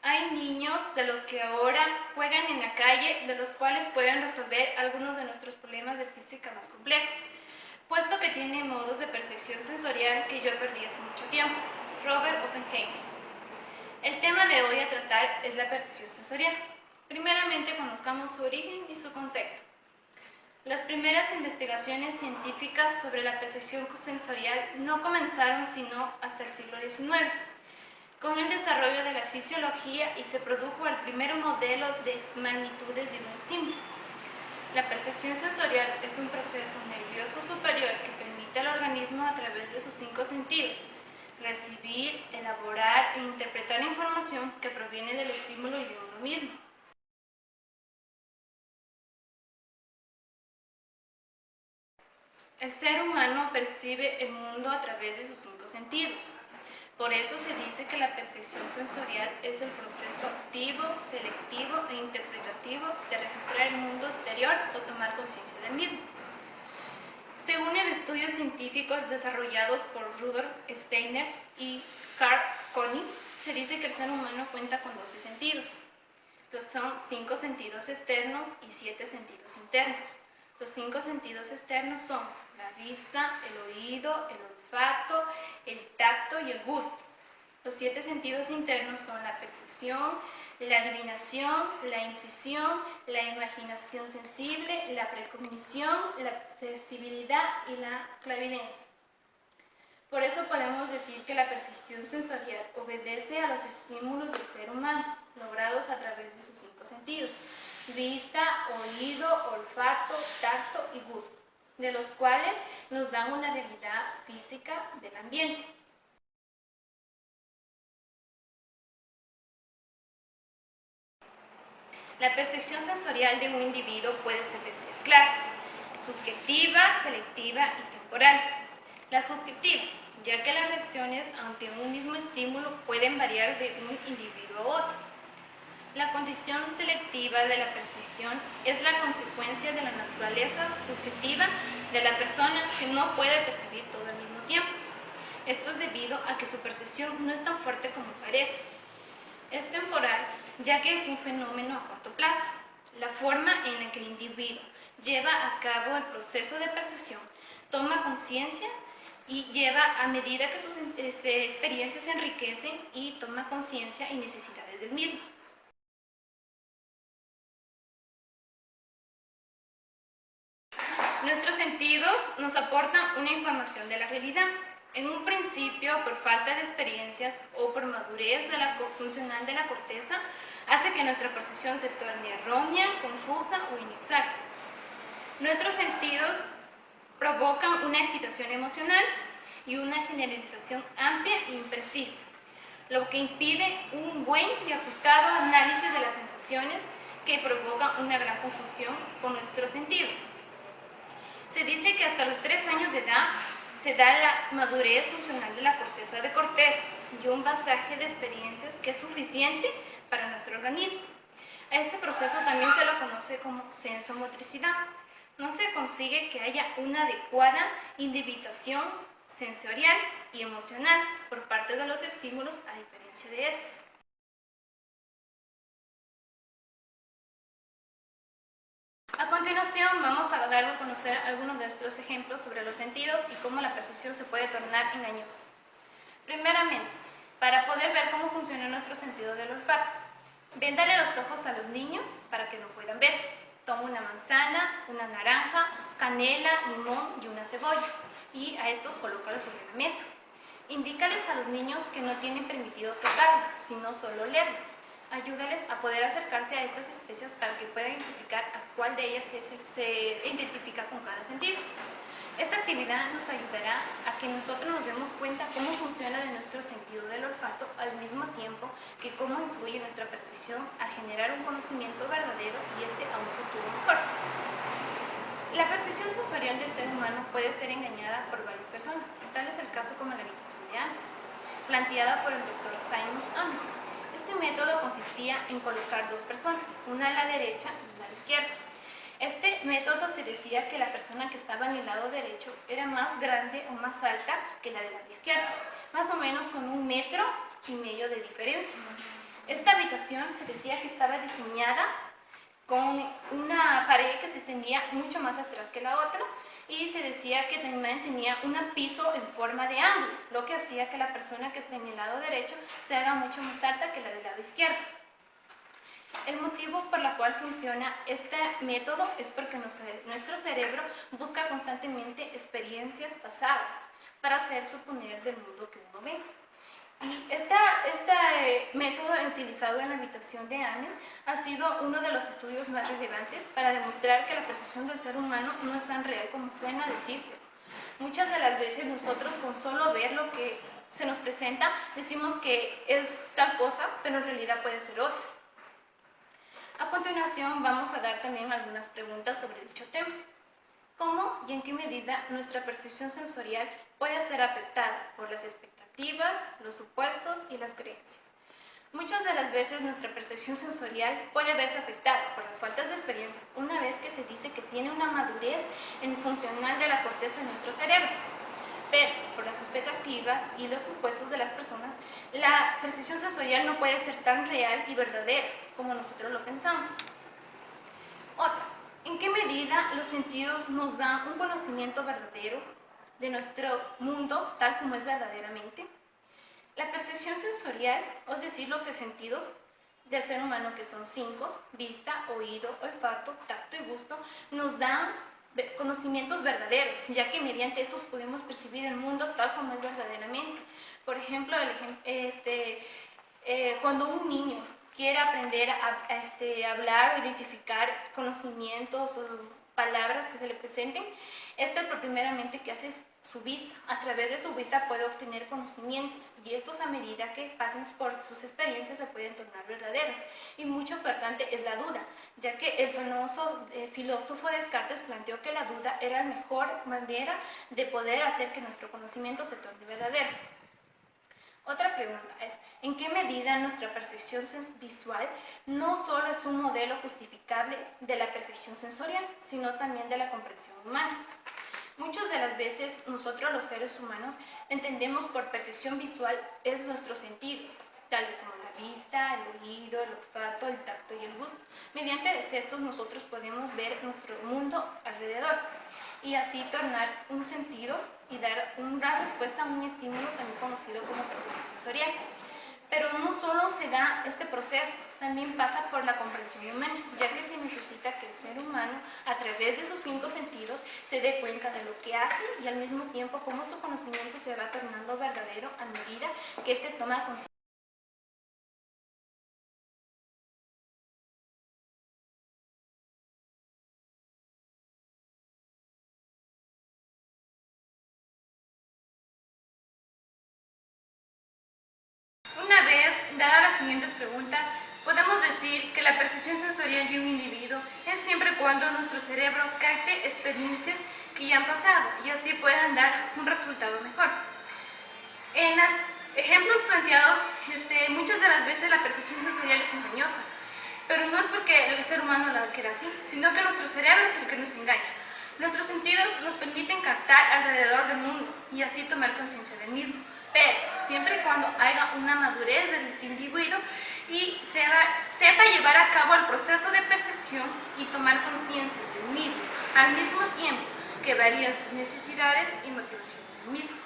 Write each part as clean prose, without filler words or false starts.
Hay niños de los que ahora juegan en la calle, de los cuales pueden resolver algunos de nuestros problemas de física más complejos, puesto que tienen modos de percepción sensorial que yo perdí hace mucho tiempo. Robert Oppenheimer. El tema de hoy a tratar es la percepción sensorial. Primeramente conozcamos su origen y su concepto. Las primeras investigaciones científicas sobre la percepción sensorial no comenzaron sino hasta el siglo XIX, con el desarrollo de la fisiología, y se produjo el primer modelo de magnitudes de un estímulo. La percepción sensorial es un proceso nervioso superior que permite al organismo, a través de sus 5 sentidos, recibir, elaborar e interpretar información que proviene del estímulo y de uno mismo. El ser humano percibe el mundo a través de sus 5 sentidos. Por eso se dice que la percepción sensorial es el proceso activo, selectivo e interpretativo de registrar el mundo exterior o tomar conciencia del mismo. Según estudios científicos desarrollados por Rudolf Steiner y Carl Koenig, se dice que el ser humano cuenta con 12 sentidos. Son 5 sentidos externos y 7 sentidos internos. Los 5 sentidos externos son la vista, el oído, el olfato, el tacto y el gusto. Los 7 sentidos internos son la percepción, la adivinación, la intuición, la imaginación sensible, la precognición, la sensibilidad y la clarividencia. Por eso podemos decir que la percepción sensorial obedece a los estímulos del ser humano, logrados a través de sus 5 sentidos: vista, oído, olfato, tacto y gusto, de los cuales nos dan una realidad física del ambiente. La percepción sensorial de un individuo puede ser de 3 clases: subjetiva, selectiva y temporal. La subjetiva, ya que las reacciones ante un mismo estímulo pueden variar de un individuo a otro. La condición selectiva de la percepción es la consecuencia de la naturaleza subjetiva de la persona, que no puede percibir todo al mismo tiempo. Esto es debido a que su percepción no es tan fuerte como parece. Es temporal, ya que es un fenómeno a corto plazo. La forma en la que el individuo lleva a cabo el proceso de percepción toma conciencia y lleva a medida que sus experiencias se enriquecen, y toma conciencia y necesidades del mismo. Nuestros sentidos nos aportan una información de la realidad. En un principio, por falta de experiencias o por madurez funcional de la corteza, hace que nuestra percepción se torne errónea, confusa o inexacta. Nuestros sentidos provocan una excitación emocional y una generalización amplia e imprecisa, lo que impide un buen y ajustado análisis de las sensaciones, que provocan una gran confusión con nuestros sentidos. Se dice que hasta los 3 años de edad se da la madurez funcional de la corteza de corteza y un bagaje de experiencias que es suficiente para nuestro organismo. A este proceso también se lo conoce como sensomotricidad. No se consigue que haya una adecuada individuación sensorial y emocional por parte de los estímulos, a diferencia de estos. A continuación vamos a dar a conocer algunos de estos ejemplos sobre los sentidos y cómo la percepción se puede tornar engañosa. Primeramente, para poder ver cómo funciona nuestro sentido del olfato, véndale los ojos a los niños para que lo puedan ver. Toma una manzana, una naranja, canela, limón y una cebolla, y a estos colócalos sobre la mesa. Indícales a los niños que no tienen permitido tocarlos, sino solo olerlos. Ayúdales a poder acercarse a estas especias para que puedan identificar a cuál de ellas se identifica con cada sentido. Esta actividad nos ayudará a que nosotros nos demos cuenta cómo funciona de nuestro sentido del olfato, al mismo tiempo que cómo influye nuestra percepción al generar un conocimiento verdadero y a un futuro mejor. La percepción sensorial del ser humano puede ser engañada por varias personas. Tal es el caso como la habitación de Ames, planteada por el Dr. Simon Ames. Este método consistía en colocar 2 personas, una a la derecha y una a la izquierda. Este método se decía que la persona que estaba en el lado derecho era más grande o más alta que la de la izquierda, más o menos con 1,5 metros de diferencia. Esta habitación se decía que estaba diseñada con una pared que se extendía mucho más atrás que la otra, y se decía que también tenía un piso en forma de ángulo, lo que hacía que la persona que está en el lado derecho se haga mucho más alta que la del lado izquierdo. El motivo por el cual funciona este método es porque nuestro cerebro busca constantemente experiencias pasadas para hacer suponer del mundo que uno ve. Y este método utilizado en la habitación de Ames ha sido uno de los estudios más relevantes para demostrar que la percepción del ser humano no es tan real como suena decirse. Muchas de las veces nosotros con solo ver lo que se nos presenta decimos que es tal cosa, pero en realidad puede ser otra. A continuación vamos a dar también algunas preguntas sobre dicho tema. ¿Cómo y en qué medida nuestra percepción sensorial puede ser afectada por las expectativas, los supuestos y las creencias? Muchas de las veces nuestra percepción sensorial puede verse afectada por las faltas de experiencia, una vez que se dice que tiene una madurez en funcional de la corteza de nuestro cerebro. Pero por las expectativas y los supuestos de las personas, la percepción sensorial no puede ser tan real y verdadera como nosotros lo pensamos. Otra, ¿en qué medida los sentidos nos dan un conocimiento verdadero de nuestro mundo tal como es verdaderamente? La percepción sensorial, es decir, los sentidos del ser humano, que son 5, vista, oído, olfato, tacto y gusto, nos dan conocimientos verdaderos, ya que mediante estos podemos percibir el mundo tal como es verdaderamente. Por ejemplo, cuando un niño quiere aprender a hablar o identificar conocimientos o palabras que se le presenten, primeramente que hace es su vista. A través de su vista puede obtener conocimientos, y estos, a medida que pasen por sus experiencias, se pueden tornar verdaderos. Y mucho importante es la duda, ya que el famoso filósofo Descartes planteó que la duda era la mejor manera de poder hacer que nuestro conocimiento se torne verdadero. Otra pregunta es, ¿en qué medida nuestra percepción visual no solo es un modelo justificable de la percepción sensorial, sino también de la comprensión humana? Muchas de las veces nosotros los seres humanos entendemos por percepción visual es nuestros sentidos, tales como la vista, el oído, el olfato, el tacto y el gusto. Mediante estos nosotros podemos ver nuestro mundo alrededor y así tornar un sentido y dar una respuesta a un estímulo también conocido como percepción sensorial. Pero no solo se da este proceso, también pasa por la comprensión humana, ya que se necesita que el ser humano, a través de sus 5 sentidos, se dé cuenta de lo que hace y al mismo tiempo cómo su conocimiento se va tornando verdadero a medida que éste toma conciencia. Una vez dadas las siguientes preguntas, podemos decir que la percepción sensorial de un individuo es siempre cuando nuestro cerebro capte experiencias que ya han pasado y así puedan dar un resultado mejor. En los ejemplos planteados, muchas de las veces la percepción sensorial es engañosa, pero no es porque el ser humano la quiera así, sino que nuestro cerebro es el que nos engaña. Nuestros sentidos nos permiten captar alrededor del mundo y así tomar conciencia del mismo, pero siempre y cuando haya una madurez del individuo y sepa llevar a cabo el proceso de percepción y tomar conciencia del mismo, al mismo tiempo que varían sus necesidades y motivaciones del mismo.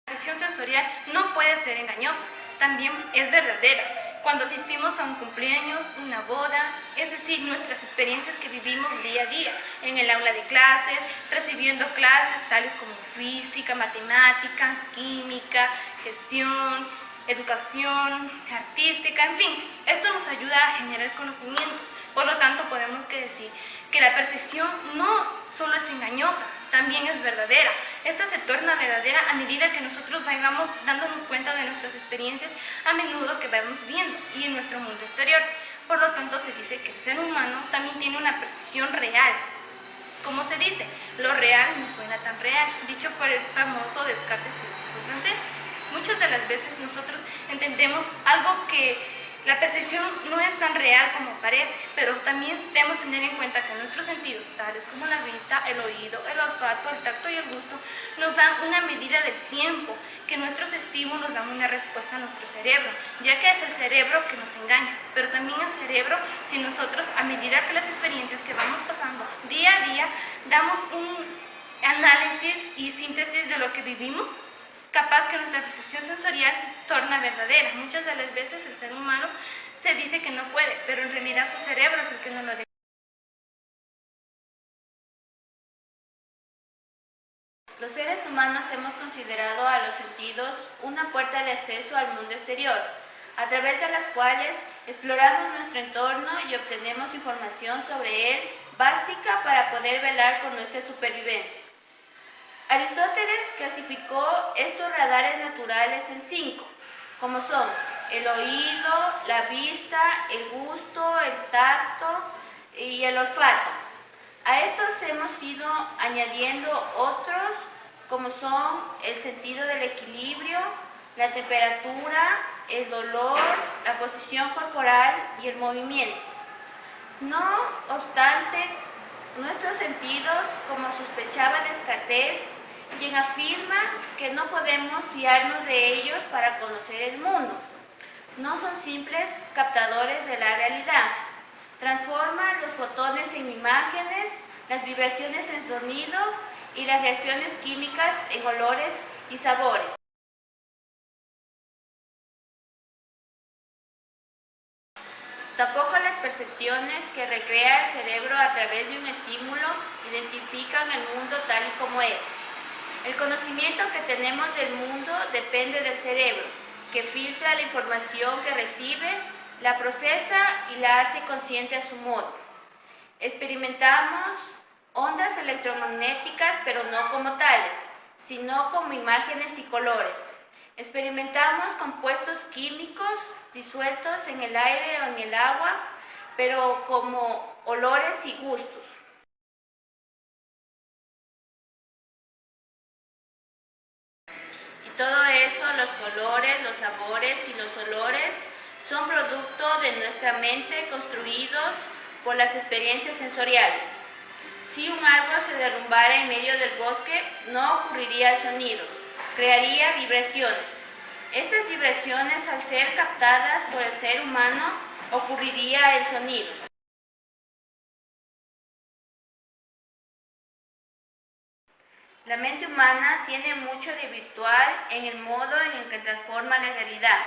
La percepción sensorial no puede ser engañosa, también es verdadera. Cuando asistimos a un cumpleaños, una boda, es decir, nuestras experiencias que vivimos día a día, en el aula de clases, recibiendo clases tales como física, matemática, química, gestión, educación, artística, en fin, esto nos ayuda a generar conocimientos. Por lo tanto, podemos decir que la percepción no solo es engañosa, también es verdadera. Esta se torna verdadera a medida que nosotros vayamos dándonos cuenta de nuestras experiencias a menudo que vamos viendo y en nuestro mundo exterior. Por lo tanto, se dice que el ser humano también tiene una percepción real. Como se dice, lo real no suena tan real, dicho por el famoso Descartes, filósofo francés. Muchas de las veces nosotros entendemos algo que la percepción no es tan real como parece, pero también debemos tener en cuenta que nuestros sentidos, tales como la vista, el oído, el olfato, el tacto y el gusto, nos dan una medida del tiempo estímulos dan una respuesta a nuestro cerebro, ya que es el cerebro que nos engaña, pero también el cerebro, si nosotros a medida que las experiencias que vamos pasando día a día, damos un análisis y síntesis de lo que vivimos, capaz que nuestra percepción sensorial torna verdadera. Muchas de las veces el ser humano se dice que no puede, pero en realidad su cerebro es el que no lo deja. Los seres humanos hemos considerado a los sentidos una puerta de acceso al mundo exterior, a través de las cuales exploramos nuestro entorno y obtenemos información sobre él básica para poder velar por nuestra supervivencia. Aristóteles clasificó estos radares naturales en 5, como son el oído, la vista, el gusto, el tacto y el olfato. A estos hemos ido añadiendo otros, como son el sentido del equilibrio, la temperatura, el dolor, la posición corporal y el movimiento. No obstante, nuestros sentidos, como sospechaba Descartes, quien afirma que no podemos fiarnos de ellos para conocer el mundo, no son simples captadores de la realidad. Transforman los fotones en imágenes, las vibraciones en sonido y las reacciones químicas en olores y sabores. Tampoco las percepciones que recrea el cerebro a través de un estímulo identifican el mundo tal y como es. El conocimiento que tenemos del mundo depende del cerebro, que filtra la información que recibe, la procesa y la hace consciente a su modo. Experimentamos ondas electromagnéticas, pero no como tales, sino como imágenes y colores. Experimentamos compuestos químicos disueltos en el aire o en el agua, pero como olores y gustos. Y todo eso, los colores, los sabores y los olores, son producto de nuestra mente construidos por las experiencias sensoriales. Si un árbol se derrumbara en medio del bosque, no ocurriría el sonido, crearía vibraciones. Estas vibraciones, al ser captadas por el ser humano, ocurriría el sonido. La mente humana tiene mucho de virtual en el modo en el que transforma la realidad.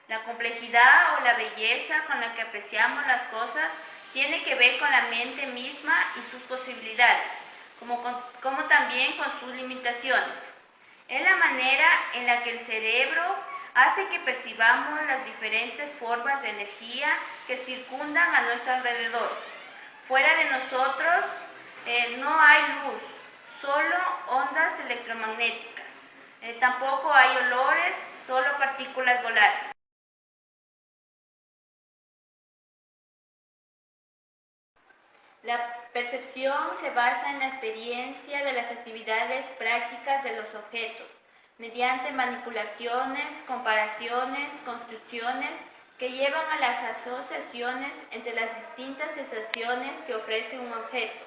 La complejidad o la belleza con la que apreciamos las cosas tiene que ver con la mente misma y sus posibilidades, como también con sus limitaciones. Es la manera en la que el cerebro hace que percibamos las diferentes formas de energía que circundan a nuestro alrededor. Fuera de nosotros no hay luz, solo ondas electromagnéticas. Tampoco hay olores, solo partículas volátiles. La percepción se basa en la experiencia de las actividades prácticas de los objetos, mediante manipulaciones, comparaciones, construcciones que llevan a las asociaciones entre las distintas sensaciones que ofrece un objeto,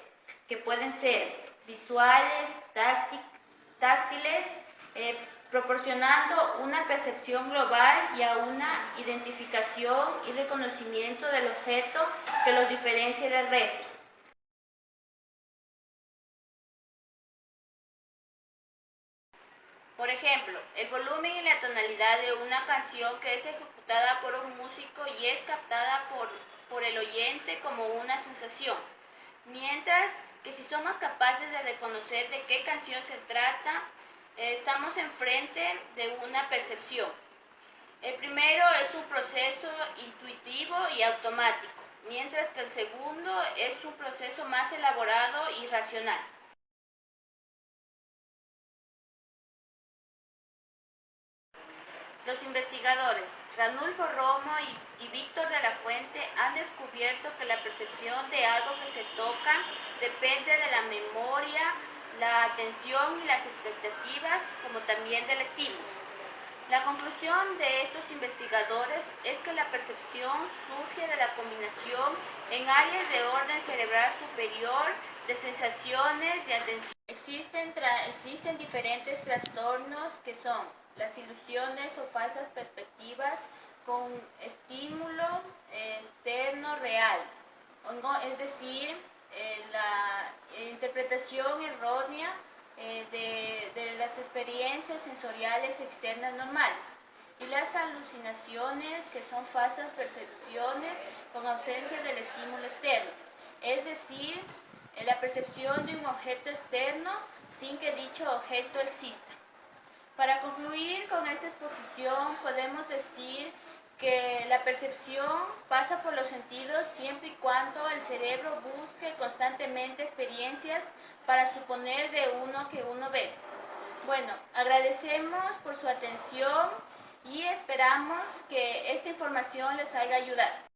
que pueden ser visuales, táctiles, proporcionando una percepción global y a una identificación y reconocimiento del objeto que los diferencia del resto. Por ejemplo, el volumen y la tonalidad de una canción que es ejecutada por un músico y es captada por el oyente como una sensación, mientras que si somos capaces de reconocer de qué canción se trata, estamos enfrente de una percepción. El primero es un proceso intuitivo y automático, mientras que el segundo es un proceso más elaborado y racional. Los investigadores Ranulfo Romo y Víctor de la Fuente han descubierto que la percepción de algo que se toca depende de la memoria, la atención y las expectativas, como también del estímulo. La conclusión de estos investigadores es que la percepción surge de la combinación en áreas de orden cerebral superior de sensaciones, de atención. Existen diferentes trastornos que son las ilusiones o falsas perspectivas con estímulo externo real, es decir, la interpretación errónea de las experiencias sensoriales externas normales, y las alucinaciones, que son falsas percepciones con ausencia del estímulo externo, es decir, la percepción de un objeto externo sin que dicho objeto exista. Para concluir con esta exposición, podemos decir que la percepción pasa por los sentidos siempre y cuando el cerebro busque constantemente experiencias para suponer de uno que uno ve. Bueno, agradecemos por su atención y esperamos que esta información les haya ayudado.